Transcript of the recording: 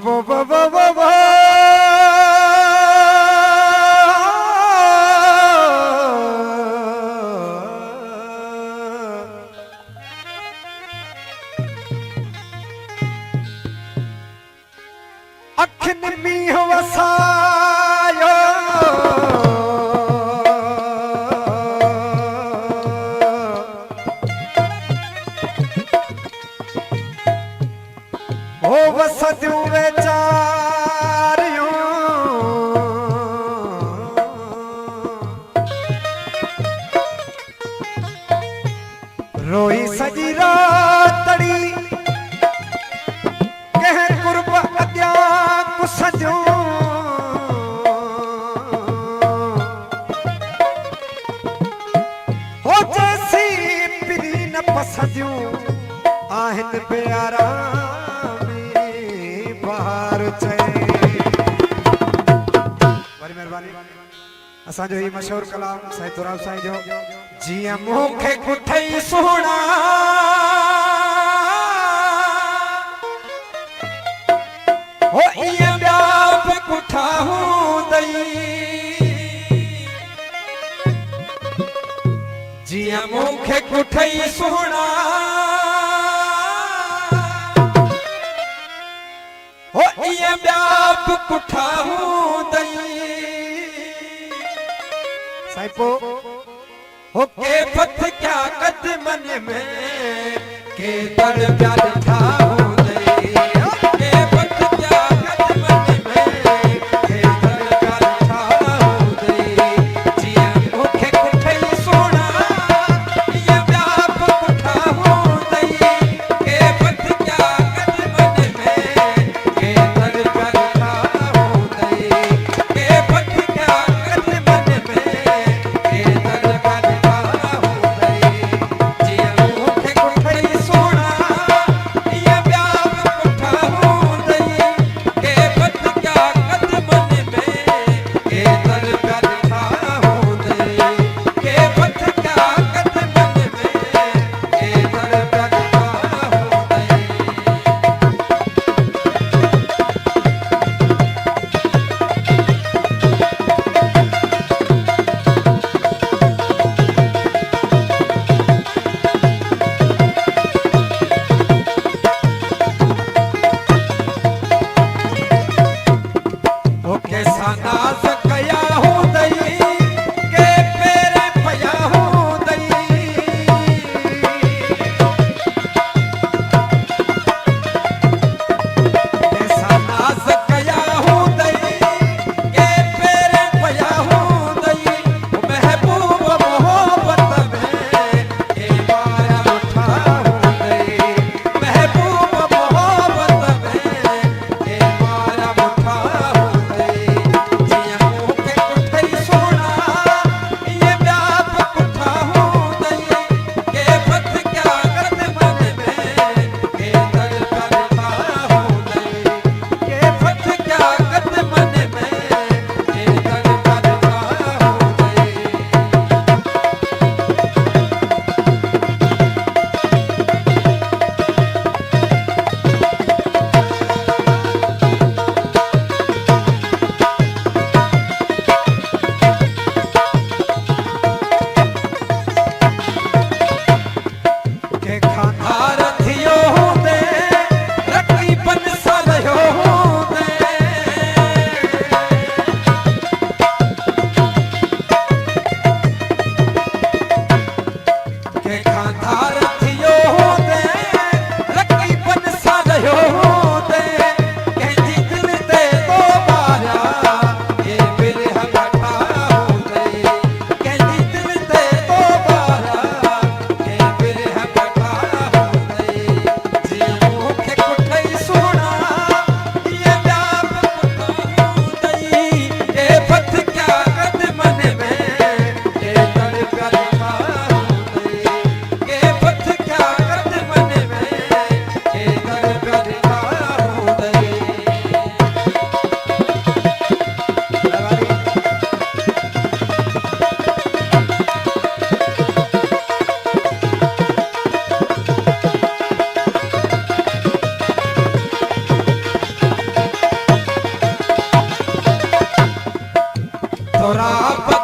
वो वो वो वो वो अखिन मींह वसायो हो वसदियूं वेचारियूं रोई सजी रातड़ी कह कुर्ब अद्या कुसदियूं हो जैसी पिरी न पसदियूं आहिन बेआरामी बहार चए वरी मेहरबानी असां जो ही मशहूर कलाम साईं तुराब साईं जो जियां मूंखे कुठई सुहिणा हो इए ॿिया बि कुठा हूंदई जियां मूंखे कुठई सुहिणा हो इए ॿिया बि कुठा हूंदई साईं पो हो के पथ क्या कदमन में के दर प्या ॾिठा हूंदई के पथ क्या कदमन में के दर प्या ॾिठा हूंदई जियां मूंखे कुठई सुहिणा इए ॿिया बि कुठा हूंदई के पथ क्या कदमन में के दर प्या ॾिठा हूंदई के पथ क्या कदमन में के दर प्या ॾिठा हूंदई जियां मूंखे कुठई सुहिणा तोरा